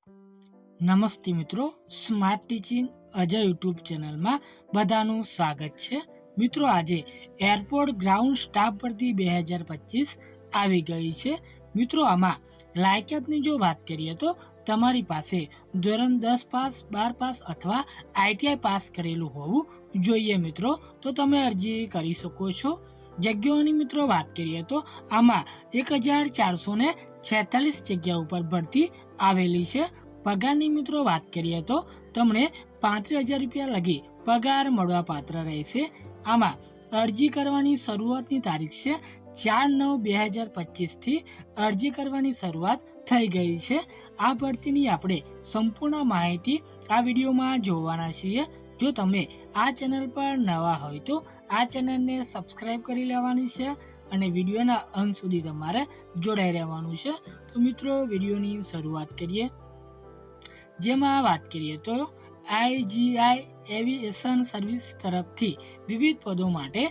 નમસ્તે મિત્રો, smart teaching Ajay YouTube ચેનલમાં બધાનું સ્વાગત છે. મિત્રો, આજે એરપોર્ટ ગ્રાઉન્ડ સ્ટાફ ભરતી 2025 આવી ગઈ છે. મિત્રો, આમાં લાયકાતની જો વાત કરીએ તો તમારી પાસે ધોરણ 10 પાસ, 12 પાસ અથવા ITI પાસ કરેલું હોવું જોઈએ. મિત્રો, તો તમે અરજી કરી શકો છો. જગ્યાઓની મિત્રો વાત કરીએ તો આમાં 1446 જગ્યા ઉપર ભરતી આવેલી છે. પગારની મિત્રો વાત કરીએ તો તમને 35,000 રૂપિયા લગી પગાર મળવા પાત્ર રહેશે. આમાં અરજી કરવાની શરૂઆતની તારીખ છે 4/9/2025 થી અરજી કરવાની શરૂઆત થઈ ગઈ છે. આ ભરતીની આપણે સંપૂર્ણ માહિતી આ વિડીયોમાં જોવાના છીએ. જો તમે આ ચેનલ પર નવા હોય તો આ ચેનલને સબસ્ક્રાઇબ કરી લેવાની છે અને વિડીયોના અંત સુધી તમારે જોડાઈ રહેવાનું છે. તો મિત્રો, વિડીયોની શરૂઆત કરીએ. જેમાં વાત કરીએ તો IGI એવિએશન સર્વિસ તરફથી વિવિધ પદો માટે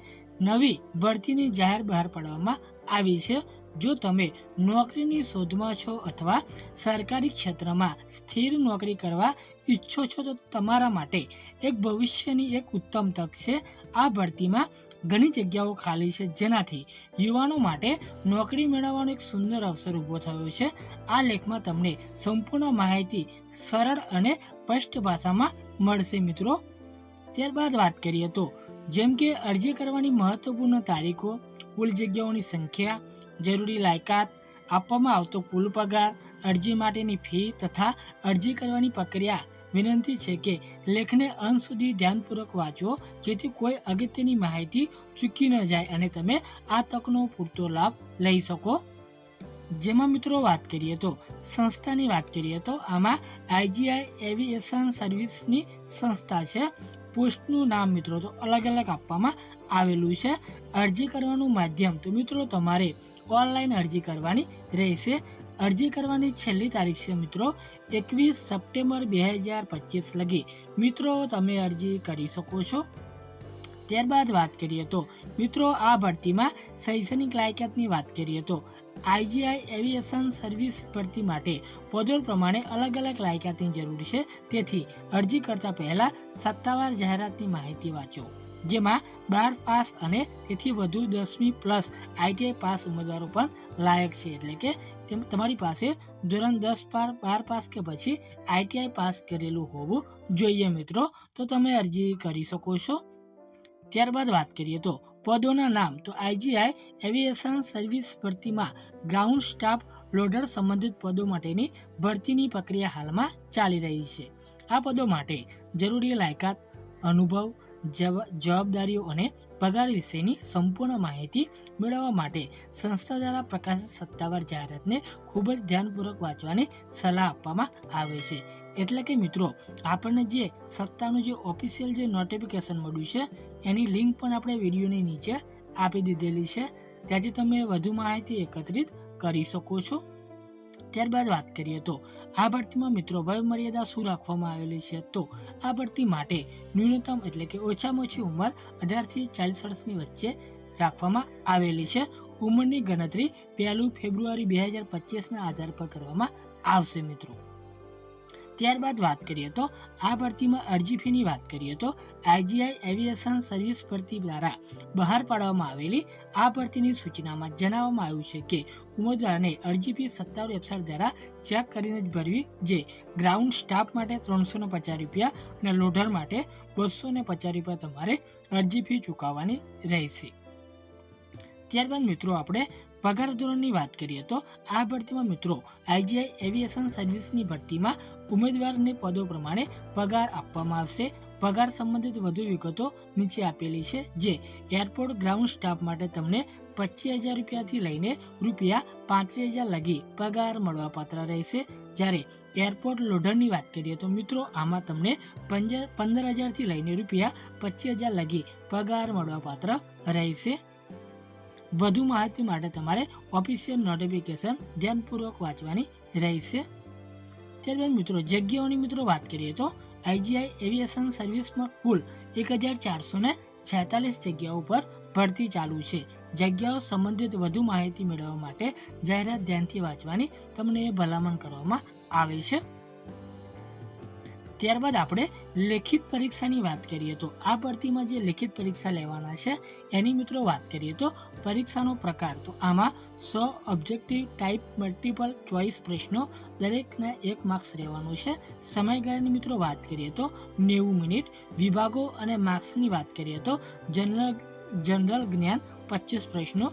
નવી ભરતીની જાહેર બહાર પાડવામાં આવી છે. જો તમે નોકરીની શોધમાં છો અથવા સરકારી ક્ષેત્રમાં સ્થિર નોકરી કરવા ઈચ્છો છો તો તમારા માટે એક ભવિષ્યની એક ઉત્તમ તક છે. આ ભરતીમાં ઘણી જગ્યાઓ ખાલી છે, જેનાથી યુવાનો માટે નોકરી મેળવવાનો એક સુંદર અવસર ઊભો થયો છે. આ લેખમાં તમને સંપૂર્ણ માહિતી સરળ અને સ્પષ્ટ ભાષામાં મળશે. મિત્રો, ત્યારબાદ વાત કરીએ તો જેમ કે અરજી કરવાની મહત્વપૂર્ણ તારીખો, કુલ જગ્યાઓની સંખ્યા, જરૂરી લાયકાત, આપવામાં આવતો કુલ પગાર, અરજી માટેની ફી તથા અરજી કરવાની પ્રક્રિયા. વિનંતી છે કે લેખને અંત સુધી ધ્યાનપૂર્વક વાંચો, જેથી કોઈ અગત્યની માહિતી ચૂકી ન જાય અને તમે આ તકનો પૂરતો લાભ લઈ શકો. જેમાં મિત્રો વાત કરીએ તો સંસ્થાની વાત કરીએ તો આમાં IGI એવિએશન સર્વિસની સંસ્થા છે. પોસ્ટનું નામ મિત્રો તો અલગ અલગ આપવામાં આવેલું છે. અરજી કરવાનું માધ્યમ તો મિત્રો તમારે ઓનલાઈન અરજી કરવાની રહેશે. અરજી કરવાની છેલ્લી તારીખ છે મિત્રો 21 સપ્ટેમ્બર 2025 લગી મિત્રો તમે અરજી કરી શકો છો. ત્યારબાદ વાત કરીએ તો મિત્રો આ ભરતીમાં શૈક્ષણિક લાયકાતની વાત કરીએ તો IGI એવિએશન સર્વિસ ભરતી માટે પદો પ્રમાણે અલગ અલગ લાયકાતની જરૂર છે. તેથી અરજી કરતા પહેલા સત્તાવાર જાહેરાતની માહિતી વાંચો. જેમાં 12 પાસ અને તેથી વધુ 10મી પ્લસ ITI પાસ ઉમેદવારો પણ લાયક છે. એટલે કે તમારી પાસે ધોરણ 10 12 પાસ કે પછી ITI પાસ કરેલું હોવું જોઈએ. મિત્રો, તો તમે અરજી કરી શકો છો. ત્યારબાદ વાત કરીએ તો પદોના નામ તો IGI એવિએશન સર્વિસ ભરતીમાં ગ્રાઉન્ડ સ્ટાફ લોડર સંબંધિત પદો માટેની ભરતીની પ્રક્રિયા હાલમાં ચાલી રહી છે. આ પદો માટે જરૂરી લાયકાત, અનુભવ, જવાબદારીઓ અને પગાર વિશેની સંપૂર્ણ માહિતી મેળવવા માટે સંસ્થા દ્વારા પ્રકાશિત સત્તાવાર જાહેરાતને ખૂબ જ ધ્યાનપૂર્વક વાંચવાની સલાહ આપવામાં આવે છે. એટલે કે મિત્રો, આપણને જે સત્તાનું જે ઓફિશિયલ જે નોટિફિકેશન મળ્યું છે એની લિંક પણ આપણે વિડીયોની નીચે આપી દીધેલી છે. ત્યાંથી તમે વધુ માહિતી એકત્રિત કરી શકો છો. ત્યારબાદ વાત કરીએ તો આ ભરતીમાં મિત્રો વય મર્યાદા શું રાખવામાં આવેલી છે તો આ ભરતી માટે ન્યૂનતમ એટલે કે ઓછામાં ઓછી ઉંમર 18 થી 40 વર્ષની વચ્ચે રાખવામાં આવેલી છે. ઉંમરની ગણતરી 1 ફેબ્રુઆરી 2025ના આધાર પર કરવામાં આવશે. મિત્રો, ત્યારબાદ વાત કરીએ તો આ ભરતીમાં અરજી ફીની વાત કરીએ તો IGI એવિએશન સર્વિસ ભરતી દ્વારા બહાર પાડવામાં આવેલી આ ભરતીની સૂચનામાં જણાવવામાં આવ્યું છે કે ઉમેદવારને અરજી ફી સત્તાવાર વેબસાઇટ દ્વારા ચેક કરીને જ ભરવી. જે ગ્રાઉન્ડ સ્ટાફ માટે 350 રૂપિયા અને લોડર માટે 250 રૂપિયા તમારે અરજી ફી ચૂકવવાની રહેશે. ત્યારબાદ મિત્રો આપણે પગાર ધોરણની વાત કરીએ તો આ ભરતીમાં મિત્રો IGI એવિએશન સર્વિસની ભરતીમાં ઉમેદવારને પદો પ્રમાણે પગાર આપવામાં આવશે. પગાર સંબંધિત વધુ વિગતો નીચે આપેલી છે. જે એરપોર્ટ ગ્રાઉન્ડ સ્ટાફ માટે તમને 25,000 રૂપિયાથી લઈને રૂપિયા 35,000 લગી પગાર મળવાપાત્ર રહેશે. જ્યારે એરપોર્ટ લોડરની વાત કરીએ તો મિત્રો આમાં તમને 15,000થી લઈને રૂપિયા 25,000 લગી પગાર મળવાપાત્ર રહેશે. વધુ માહિતી માટે તમારે ઓફિશિયલ નોટિફિકેશન ધ્યાનપૂર્વક વાંચવાની રહેશે. ત્યારબાદ મિત્રો જગ્યાઓની મિત્રો વાત કરીએ તો IGI એવિએશન સર્વિસમાં કુલ 1446 જગ્યાઓ પર ભરતી ચાલુ છે. જગ્યાઓ સંબંધિત વધુ માહિતી મેળવવા માટે જાહેરાત ધ્યાનથી વાંચવાની તમને ભલામણ કરવામાં આવે છે. ત્યારબાદ આપણે લેખિત પરીક્ષાની વાત કરીએ તો આ ભરતીમાં જે લેખિત પરીક્ષા લેવાના છે એની મિત્રો વાત કરીએ તો પરીક્ષાનો પ્રકાર તો આમાં 100 ઓબ્જેક્ટિવ ટાઈપ મલ્ટિપલ ચોઇસ પ્રશ્નો દરેકના 1 માર્ક્સ રહેવાનું છે. સમયગાળાની મિત્રો વાત કરીએ તો 90 મિનિટ. વિભાગો અને માર્ક્સની વાત કરીએ તો જનરલ જ્ઞાન 25 પ્રશ્નો,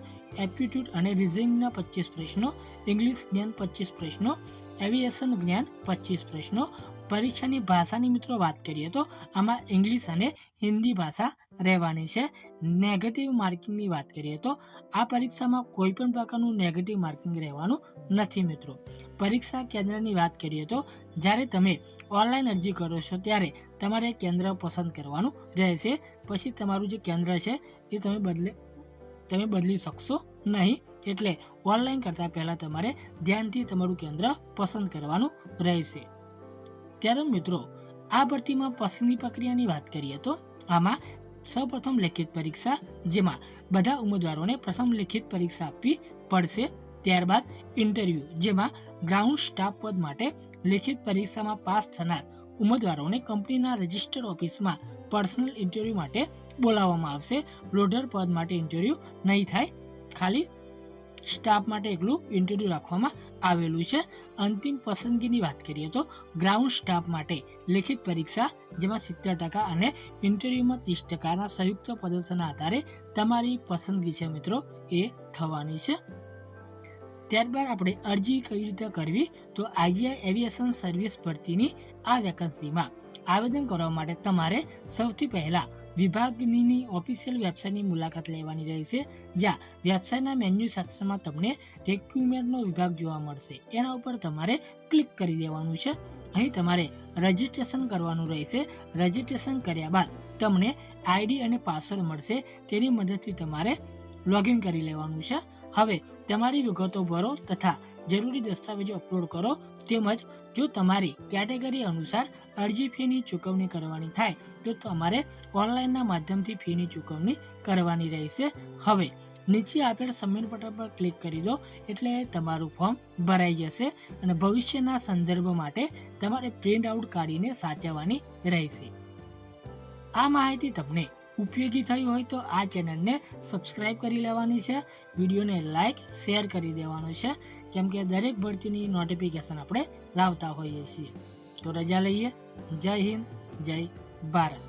એપ્ટિટ્યૂડ અને રિઝનિંગના 25 પ્રશ્નો, ઇંગ્લિશ જ્ઞાન 25 પ્રશ્નો, એવિએશન જ્ઞાન 25 પ્રશ્નો. પરીક્ષાની ભાષાની મિત્રો વાત કરીએ તો આમાં ઇંગ્લિશ અને હિન્દી ભાષા રહેવાની છે. નેગેટિવ માર્કિંગની વાત કરીએ તો આ પરીક્ષામાં કોઈ પણ પ્રકારનું નેગેટિવ માર્કિંગ રહેવાનું નથી મિત્રો. પરીક્ષા કેન્દ્રની વાત કરીએ તો જ્યારે તમે ઓનલાઈન અરજી કરો છો ત્યારે તમારે કેન્દ્ર પસંદ કરવાનું રહેશે. પછી તમારું જે કેન્દ્ર છે એ તમે બદલી શકશો નહીં. એટલે ઓનલાઈન કરતાં પહેલાં તમારે ધ્યાનથી તમારું કેન્દ્ર પસંદ કરવાનું રહેશે. ત્યારે મિત્રો આ ભરતીમાં પસંદગી પ્રક્રિયાની વાત કરીએ તો આમાં સૌપ્રથમ લેખિત પરીક્ષા, જેમાં બધા ઉમેદવારોને પ્રથમ લેખિત પરીક્ષા આપવી પડશે. ત્યારબાદ ઇન્ટરવ્યૂ, જેમાં ગ્રાઉન્ડ સ્ટાફ પદ માટે લેખિત પરીક્ષામાં પાસ થનાર ઉમેદવારોને કંપનીના રજિસ્ટર્ડ ઓફિસમાં પર્સનલ ઇન્ટરવ્યૂ માટે બોલાવવામાં આવશે. લોડર પદ માટે ઇન્ટરવ્યૂ નહીં થાય, ખાલી સ્ટાફ માટે એકલું ઇન્ટરવ્યૂ રાખવામાં આવેલું છે. અંતિમ પસંદગીની વાત કરીએ તો ગ્રાઉન્ડ સ્ટાફ માટે લેખિત પરીક્ષા, જેમાં 70% અને ઇન્ટરવ્યૂમાં 30%ના સંયુક્ત પ્રદર્શનના આધારે તમારી પસંદગી છે મિત્રો એ થવાની છે. ત્યારબાદ આપણે અરજી કઈ રીતે કરવી તો આઈજીઆઈ એવિએશન સર્વિસ ભરતીની આ વેકન્સીમાં આવેદન કરવા માટે તમારે સૌથી પહેલાં વિભાગની ઓફિશિયલ વેબસાઇટની મુલાકાત લેવાની રહેશે. જ્યાં વેબસાઇટના મેન્યુ સેક્શનમાં તમને રિક્રુટમેન્ટનો વિભાગ જોવા મળશે. એના ઉપર તમારે ક્લિક કરી દેવાનું છે. અહીં તમારે રજિસ્ટ્રેશન કરવાનું રહેશે. રજિસ્ટ્રેશન કર્યા બાદ તમને આઈડી અને પાસવર્ડ મળશે. તેની મદદથી તમારે લોગિન કરી લેવાનું છે. હવે તમારી વિગતો ભરો તથા જરૂરી દસ્તાવેજો અપલોડ કરો. તેમજ જો તમારી કેટેગરી અનુસાર અરજી ફીની ચૂકવણી કરવાની થાય તો તમારે ઓનલાઈનના માધ્યમથી ફીની ચૂકવણી કરવાની રહેશે. હવે નીચે આપેલ સબમિટ બટન પર ક્લિક કરી દો એટલે તમારું ફોર્મ ભરાઈ જશે અને ભવિષ્યના સંદર્ભ માટે તમારે પ્રિન્ટ આઉટ કાઢીને સાચવવાની રહેશે. આ માહિતી તમને ઉપયોગી થઈ હોય તો આ ચેનલને સબસ્ક્રાઇબ કરી લેવાની છે. વિડીયોને લાઇક શેર કરી દેવાનો છે, કેમ કે દરેક ભરતીની નોટિફિકેશન આપણે લાવતા હોઈએ છીએ. તો રજા લઈએ. જય હિન્દ, જય ભારત.